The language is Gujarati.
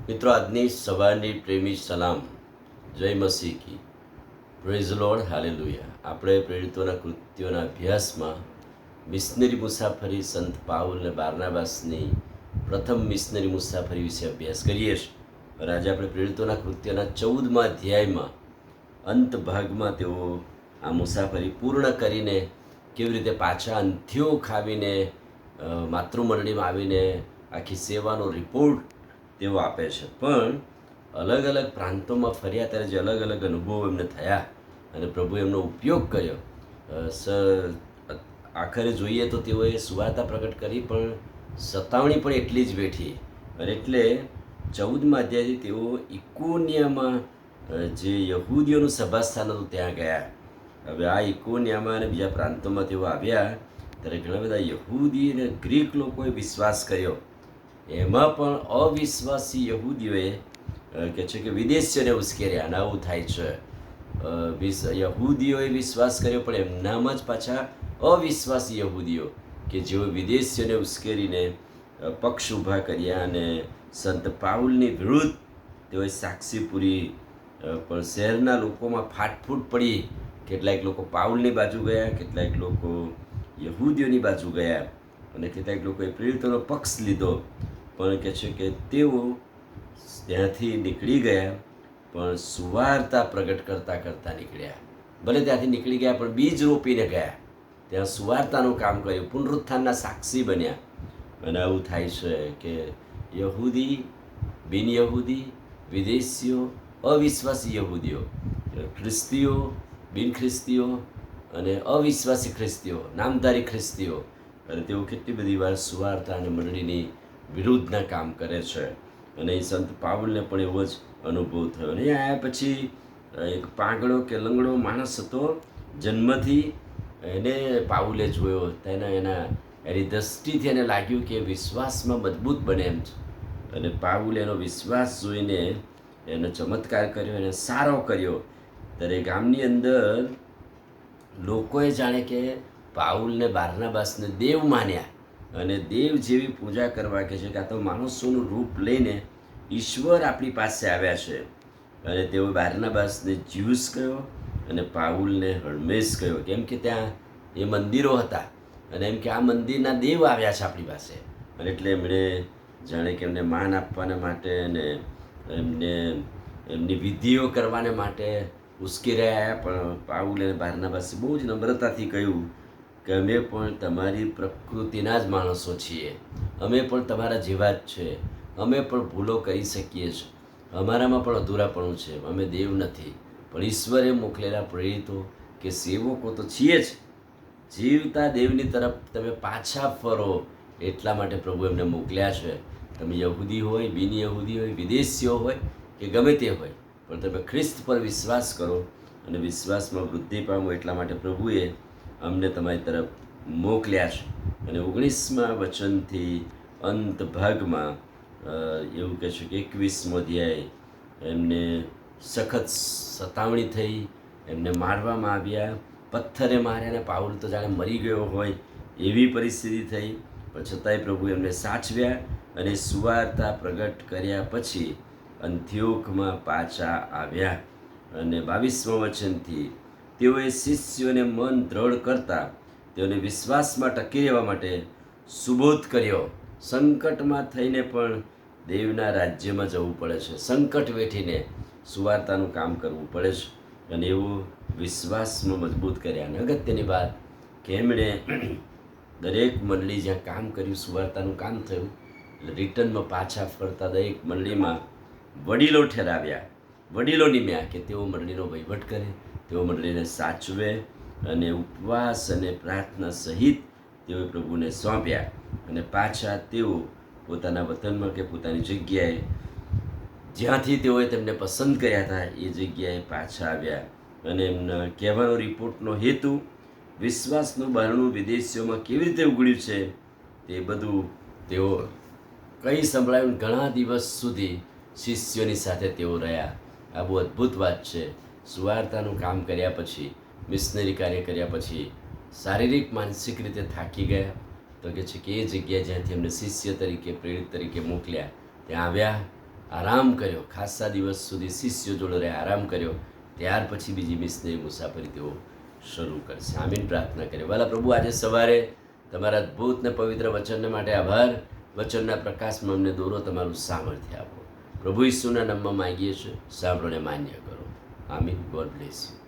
મિત્રો, આજની સવારની પ્રેમી સલામ. જય મસીહ કી. Praise Lord, hallelujah. આપણે પ્રેરિતોના કૃત્યોના અભ્યાસમાં મિશનરી મુસાફરી સંત પાઉલ અને બારનાબાસની પ્રથમ મિશનરી મુસાફરી વિશે અભ્યાસ કરીએ છીએ. અને આજે આપણે પ્રેરિતોના કૃત્યોના 14મા અધ્યાયમાં અંત ભાગમાં તેઓ આ મુસાફરી પૂર્ણ કરીને કેવી રીતે પાછા અંત્યોખ આવીને માતૃમંડળીમાં આવીને આખી સેવાનો રિપોર્ટ તેઓ આપે છે. પણ અલગ અલગ પ્રાંતોમાં ફર્યા ત્યારે જે અલગ અલગ અનુભવો એમને થયા અને પ્રભુએ એમનો ઉપયોગ કર્યો. આખરે જોઈએ તો તેઓએ સુવાર્તા પ્રગટ કરી, પણ સતાવણી પણ એટલી જ વેઠી. અને એટલે 14મા અધ્યાયથી તેઓ ઇકોનિયામાં જે યહૂદીઓનું સભાસ્થાન હતું ત્યાં ગયા. હવે આ ઇકોનિયામાં અને બીજા પ્રાંતોમાં તેઓ આવ્યા ત્યારે ઘણા બધા યહૂદી અને ગ્રીક લોકોએ વિશ્વાસ કર્યો. એમાં પણ અવિશ્વાસી યહૂદીઓએ કે છે કે વિદેશીઓને ઉશ્કેર્યા. અને આવું થાય છે. યહૂદીઓએ વિશ્વાસ કર્યો, પણ એમનામાં જ પાછા અવિશ્વાસી યહૂદીઓ કે જેઓ વિદેશીઓને ઉશ્કેરીને પક્ષ ઊભા કર્યા અને સંત પાઉલની વિરુદ્ધ તેઓએ સાક્ષી પૂરી. પણ શહેરના લોકોમાં ફાટફૂટ પડી. કેટલાક લોકો પાઉલની બાજુ ગયા, કેટલાક લોકો યહૂદીઓની બાજુ ગયા અને કેટલાક લોકોએ પ્રેરિતોનો પક્ષ લીધો. પણ કહે છે કે તેઓ ત્યાંથી નીકળી ગયા, પણ સુવાર્તા પ્રગટ કરતાં કરતાં નીકળ્યા. ભલે ત્યાંથી નીકળી ગયા, પણ બીજ રોપીને ગયા. ત્યાં સુવાર્તાનું કામ કર્યું, પુનરુત્થાનના સાક્ષી બન્યા. અને આવું થાય છે કે યહૂદી, બિન યહૂદી, વિદેશીઓ, અવિશ્વાસી યહૂદીઓ, ખ્રિસ્તીઓ, બિન ખ્રિસ્તીઓ અને અવિશ્વાસી ખ્રિસ્તીઓ, નામધારી ખ્રિસ્તીઓ, અને તેઓ કેટલી બધી વાર સુવાર્તા અને મંડળીની વિરુદ્ધના કામ કરે છે. અને એ સંત પાઉલને પણ એવો જ અનુભવ થયો. અને આવ્યા પછી એક પાંગડો કે લંગડો માણસ હતો જન્મથી. એને પાઉલે જોયો. એની દ્રષ્ટિથી એને લાગ્યું કે વિશ્વાસમાં મજબૂત બને એમ છે. અને પાઉલે એનો વિશ્વાસ જોઈને એનો ચમત્કાર કર્યો, એને સારો કર્યો. ત્યારે ગામની અંદર લોકોએ જાણે કે પાઉલને બારનાબાસને દેવ માન્યા અને દેવ જેવી પૂજા કરવા કે છે કે આ તો માણસોનું રૂપ લઈને ઈશ્વર આપણી પાસે આવ્યા છે. અને તેઓ બારનાબાસને જ્યુસ કહ્યો અને પાઉલને હર્મેસ કહ્યો, કેમ કે ત્યાં એ મંદિરો હતા અને એમ કે આ મંદિરના દેવ આવ્યા છે આપણી પાસે. અને એટલે એમણે જાણે કે એમને માન આપવાના માટે અને એમની વિધિઓ કરવાને માટે ઉશ્કેરાયા. પણ પાઉલ અને બારનાબાસે બહુ જ નમ્રતાથી કહ્યું કે અમે પણ તમારી પ્રકૃતિના જ માણસો છીએ, અમે પણ તમારા જેવા જ છે, અમે પણ ભૂલો કરી શકીએ છીએ, અમારામાં પણ અધૂરાપણું છે, અમે દેવ નથી, પણ ઈશ્વરે મોકલેલા પ્રેરિતો કે સેવકો તો છીએ જ. જીવતા દેવની તરફ તમે પાછા ફરો એટલા માટે પ્રભુ એમને મોકલ્યા છે. તમે યહૂદી હોય, બિન યહૂદી હોય, વિદેશીઓ હોય કે ગમે તે હોય, પણ તમે ખ્રિસ્ત પર વિશ્વાસ કરો અને વિશ્વાસમાં વૃદ્ધિ પામો એટલા માટે પ્રભુએ અમને તમારી તરફ મોકલ્યા છે. અને 19મા વચનથી અંત ભાગમાં એવું કહે છે કે 21મો અધ્યાય, એમને સખત સતાવણી થઈ, એમને મારવામાં આવ્યા, પથ્થરે માર્યા અને પાઉલ તો જાણે મરી ગયો હોય એવી પરિસ્થિતિ થઈ. પણ છતાંય પ્રભુ એમને સાચવ્યા અને સુવાર્તા પ્રગટ કર્યા પછી અંત્યોખમાં પાછા આવ્યા. અને 22મા વચનથી તેઓએ શિષ્યોને મન દ્રઢ કરતા તેઓને વિશ્વાસમાં ટકી રહેવા માટે સુબોધ કર્યો. સંકટમાં થઈને પણ દેવના રાજ્યમાં જવું પડે છે, સંકટ વેઠીને સુવાર્તાનું કામ કરવું પડે છે. અને એવું વિશ્વાસમાં મજબૂત કર્યા. અને અગત્યની વાત કે એમણે દરેક મંડળી જ્યાં કામ કર્યું, સુવાર્તાનું કામ થયું, એટલે રિટર્નમાં પાછા ફરતા દરેક મંડળીમાં વડીલો ઠેરાવ્યા, વડીલો નિમ્યા કે તેઓ મંડળીનો વહીવટ કરે, તેઓ મંડળીને સાચવે અને ઉપવાસ અને પ્રાર્થના સહિત તેઓએ પ્રભુને સોંપ્યા. અને પાછા તેઓ પોતાના વતનમાં કે પોતાની જગ્યાએ જ્યાંથી તેઓએ તેમને પસંદ કર્યા હતા એ જગ્યાએ પાછા આવ્યા. અને એમના કહેવાનો રિપોર્ટનો હેતુ વિશ્વાસનું બારણું વિદેશીઓમાં કેવી રીતે ઉગડ્યું છે તે બધું તેઓ કંઈ સંભળાયું. ઘણા દિવસ સુધી શિષ્યોની સાથે તેઓ રહ્યા. આ બહુ અદ્ભુત વાત છે. સુવાર્તાનું કામ કર્યા પછી, મિશનરી કાર્ય કર્યા પછી શારીરિક માનસિક રીતે થાકી ગયા. તો કે છે કે એ જગ્યા જ્યાંથી એમને શિષ્ય તરીકે, પ્રેરિત તરીકે મોકલ્યા ત્યાં આવ્યા આરામ કર્યો, ખાસા દિવસ સુધી શિષ્યો જોડે રહે આરામ કર્યો, ત્યાર પછી બીજી મિશનરી મુસાફરી તેઓ શરૂ કરશે. આમીન પ્રાર્થના કરીએ. વાલા પ્રભુ, આજે સવારે તમારા અદ્ભુત ને પવિત્ર વચનને માટે આભાર. વચનના પ્રકાશમાં અમને દોરો, તમારું સામર્થ્ય આપો. પ્રભુ ઈસુના નામમાં માંગીએ છીએ, સાંભળોને માન્ય કરો. આમીન. God bless you.